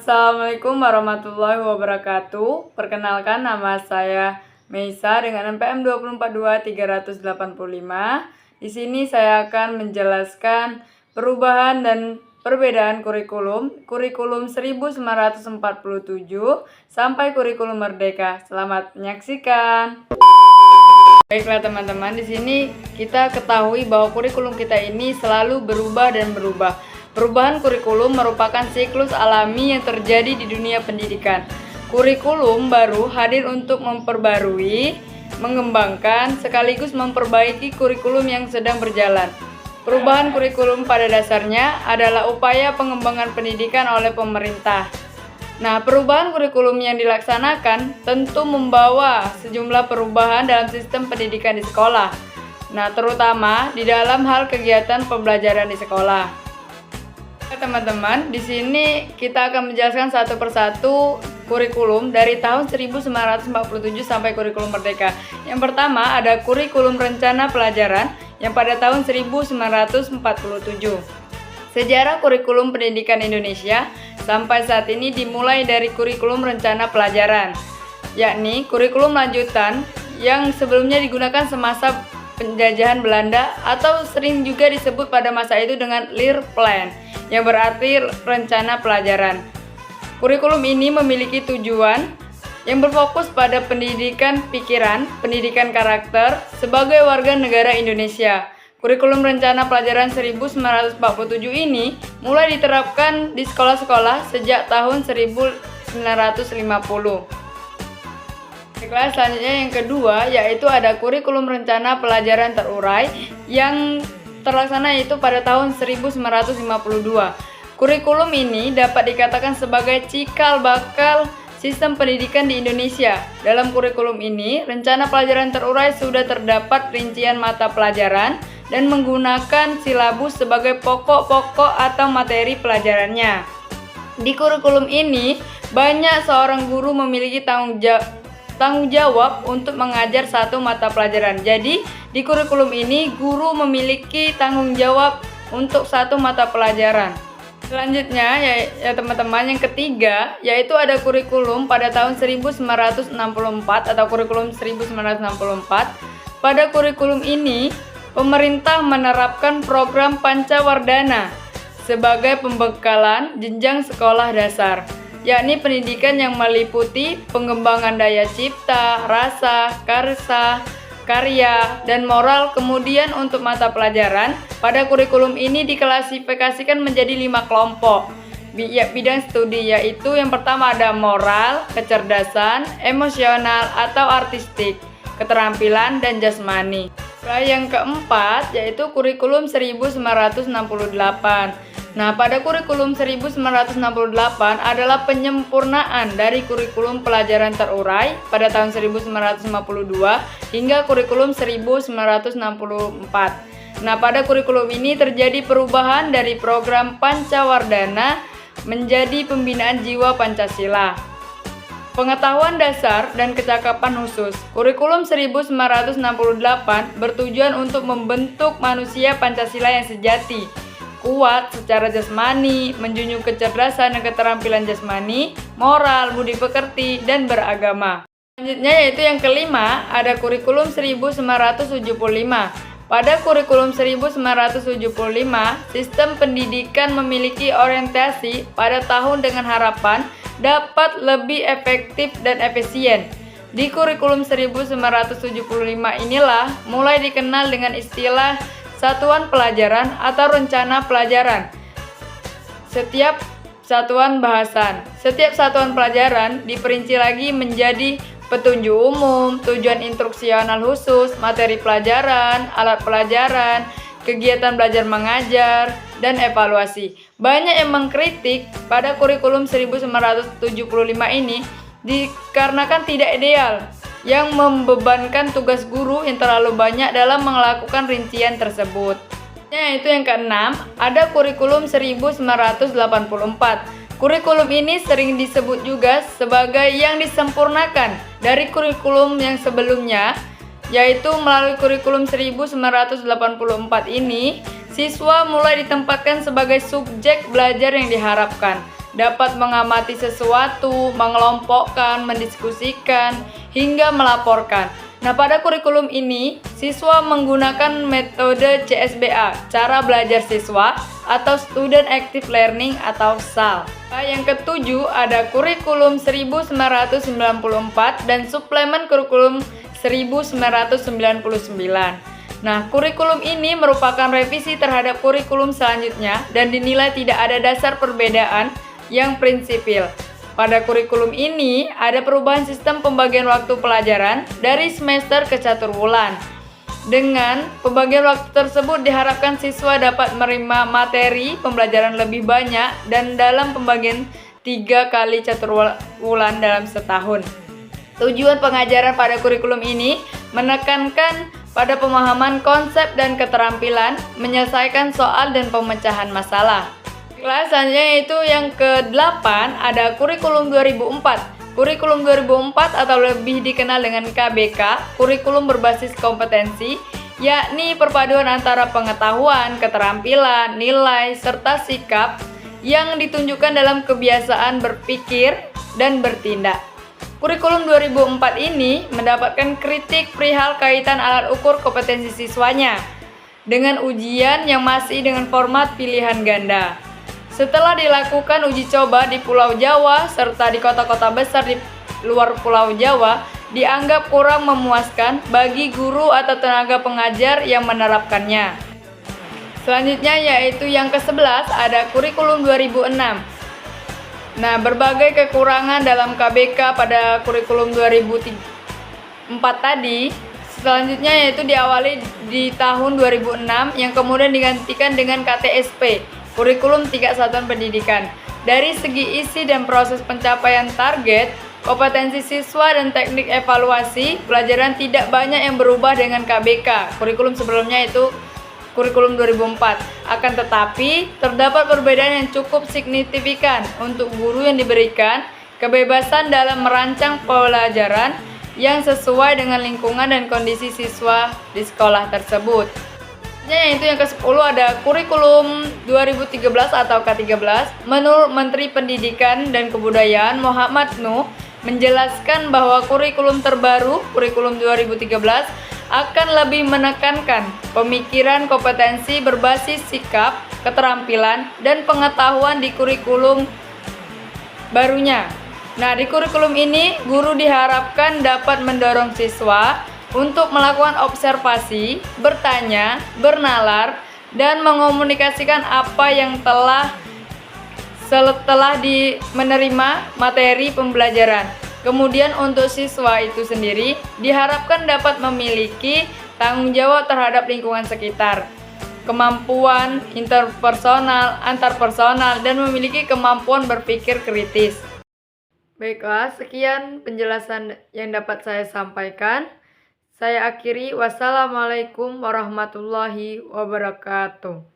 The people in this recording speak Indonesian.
Assalamualaikum warahmatullahi wabarakatuh. Perkenalkan, nama saya Meisa dengan NPM 2422385. Di sini saya akan menjelaskan perubahan dan perbedaan kurikulum 1947 sampai kurikulum merdeka. Selamat menyaksikan. Baiklah teman-teman, di sini kita ketahui bahwa kurikulum kita ini selalu berubah dan berubah. Perubahan kurikulum merupakan siklus alami yang terjadi di dunia pendidikan. Kurikulum baru hadir untuk memperbarui, mengembangkan, sekaligus memperbaiki kurikulum yang sedang berjalan. Perubahan kurikulum pada dasarnya adalah upaya pengembangan pendidikan oleh pemerintah. Nah, perubahan kurikulum yang dilaksanakan tentu membawa sejumlah perubahan dalam sistem pendidikan di sekolah. Nah, terutama di dalam hal kegiatan pembelajaran di sekolah. Teman-teman, di sini kita akan menjelaskan satu persatu kurikulum dari tahun 1947 sampai kurikulum merdeka. Yang pertama ada kurikulum rencana pelajaran yang pada tahun 1947. Sejarah kurikulum pendidikan Indonesia sampai saat ini dimulai dari kurikulum rencana pelajaran, yakni kurikulum lanjutan yang sebelumnya digunakan semasa penjajahan Belanda atau sering juga disebut pada masa itu dengan Leerplan, yang berarti rencana pelajaran. Kurikulum ini memiliki tujuan yang berfokus pada pendidikan pikiran, pendidikan karakter sebagai warga negara Indonesia. Kurikulum rencana pelajaran 1947 ini mulai diterapkan di sekolah-sekolah sejak tahun 1950. Baiklah, selanjutnya yang kedua yaitu ada kurikulum rencana pelajaran terurai yang terlaksana yaitu pada tahun 1952. Kurikulum ini dapat dikatakan sebagai cikal bakal sistem pendidikan di Indonesia. Dalam kurikulum ini, rencana pelajaran terurai sudah terdapat rincian mata pelajaran dan menggunakan silabus sebagai pokok-pokok atau materi pelajarannya. Di kurikulum ini, banyak seorang guru memiliki tanggung jawab untuk mengajar satu mata pelajaran. Jadi, di kurikulum ini guru memiliki tanggung jawab untuk satu mata pelajaran. Selanjutnya ya teman-teman, yang ketiga yaitu ada kurikulum pada tahun 1964 atau kurikulum 1964. Pada kurikulum ini, pemerintah menerapkan program Pancawardhana sebagai pembekalan jenjang sekolah dasar, yakni pendidikan yang meliputi pengembangan daya cipta, rasa, karya, dan moral. Kemudian untuk mata pelajaran, pada kurikulum ini diklasifikasikan menjadi 5 kelompok bidang studi, yaitu yang pertama ada moral, kecerdasan, emosional atau artistik, keterampilan, dan jasmani. Yang keempat yaitu kurikulum 1968. Nah, pada kurikulum 1968 adalah penyempurnaan dari kurikulum pelajaran terurai pada tahun 1952 hingga kurikulum 1964. Nah, pada kurikulum ini terjadi perubahan dari program Pancawardhana menjadi pembinaan jiwa Pancasila. Pengetahuan dasar dan kecakapan khusus. Kurikulum 1968 bertujuan untuk membentuk manusia Pancasila yang sejati, kuat secara jasmani, menjunjung kecerdasan dan keterampilan jasmani, moral, budi pekerti, dan beragama. Selanjutnya yaitu yang kelima, ada kurikulum 1975. Pada kurikulum 1975, sistem pendidikan memiliki orientasi pada tahun dengan harapan dapat lebih efektif dan efisien. Di kurikulum 1975 inilah mulai dikenal dengan istilah satuan pelajaran atau rencana pelajaran. Setiap satuan bahasan. Setiap satuan pelajaran diperinci lagi menjadi petunjuk umum, tujuan instruksional khusus, materi pelajaran, alat pelajaran, kegiatan belajar mengajar, dan evaluasi. Banyak yang mengkritik pada kurikulum 1975 ini dikarenakan tidak ideal, yang membebankan tugas guru yang terlalu banyak dalam melakukan rincian tersebut. Yaitu yang keenam, ada kurikulum 1984. Kurikulum ini sering disebut juga sebagai yang disempurnakan dari kurikulum yang sebelumnya, yaitu melalui kurikulum 1984 ini, siswa mulai ditempatkan sebagai subjek belajar yang diharapkan. dapat mengamati sesuatu, mengelompokkan, mendiskusikan, hingga melaporkan. Nah, pada kurikulum ini, siswa menggunakan metode CSBA, cara belajar siswa, atau Student Active Learning atau SAL. Yang ketujuh, ada kurikulum 1994 dan suplemen kurikulum 1999. Nah, kurikulum ini merupakan revisi terhadap kurikulum selanjutnya dan dinilai tidak ada dasar perbedaan yang prinsipil. Pada kurikulum ini, ada perubahan sistem pembagian waktu pelajaran dari semester ke caturwulan. Dengan pembagian waktu tersebut diharapkan siswa dapat menerima materi pembelajaran lebih banyak dan dalam pembagian 3 kali caturwulan dalam setahun. Tujuan pengajaran pada kurikulum ini menekankan pada pemahaman konsep dan keterampilan, menyelesaikan soal dan pemecahan masalah. Kelas selanjutnya yaitu yang ke-8 ada kurikulum 2004. Kurikulum 2004 atau lebih dikenal dengan KBK, kurikulum berbasis kompetensi, yakni perpaduan antara pengetahuan, keterampilan, nilai, serta sikap yang ditunjukkan dalam kebiasaan berpikir dan bertindak. Kurikulum 2004 ini mendapatkan kritik perihal kaitan alat ukur kompetensi siswanya dengan ujian yang masih dengan format pilihan ganda. Setelah dilakukan uji coba di Pulau Jawa serta di kota-kota besar di luar Pulau Jawa, dianggap kurang memuaskan bagi guru atau tenaga pengajar yang menerapkannya. Selanjutnya yaitu yang ke-11 ada kurikulum 2006. Nah, berbagai kekurangan dalam KBK pada kurikulum 2004 tadi, selanjutnya yaitu diawali di tahun 2006 yang kemudian digantikan dengan KTSP, Kurikulum Tingkat Satuan Pendidikan. Dari segi isi dan proses pencapaian target, kompetensi siswa dan teknik evaluasi pelajaran tidak banyak yang berubah dengan KBK. Kurikulum sebelumnya itu kurikulum 2004. Akan tetapi, terdapat perbedaan yang cukup signifikan untuk guru yang diberikan kebebasan dalam merancang pelajaran yang sesuai dengan lingkungan dan kondisi siswa di sekolah tersebut. Yaitu yang ke-10 ada kurikulum 2013 atau K13. Menurut Menteri Pendidikan dan Kebudayaan Muhammad Nuh menjelaskan bahwa kurikulum terbaru, kurikulum 2013, akan lebih menekankan pemikiran kompetensi berbasis sikap, keterampilan, dan pengetahuan di kurikulum barunya. Nah, di kurikulum ini, guru diharapkan dapat mendorong siswa untuk melakukan observasi, bertanya, bernalar, dan mengomunikasikan apa yang setelah menerima materi pembelajaran. Kemudian untuk siswa itu sendiri diharapkan dapat memiliki tanggung jawab terhadap lingkungan sekitar, kemampuan interpersonal, antarpersonal, dan memiliki kemampuan berpikir kritis. Baiklah, sekian penjelasan yang dapat saya sampaikan. Saya akhiri, wassalamualaikum warahmatullahi wabarakatuh.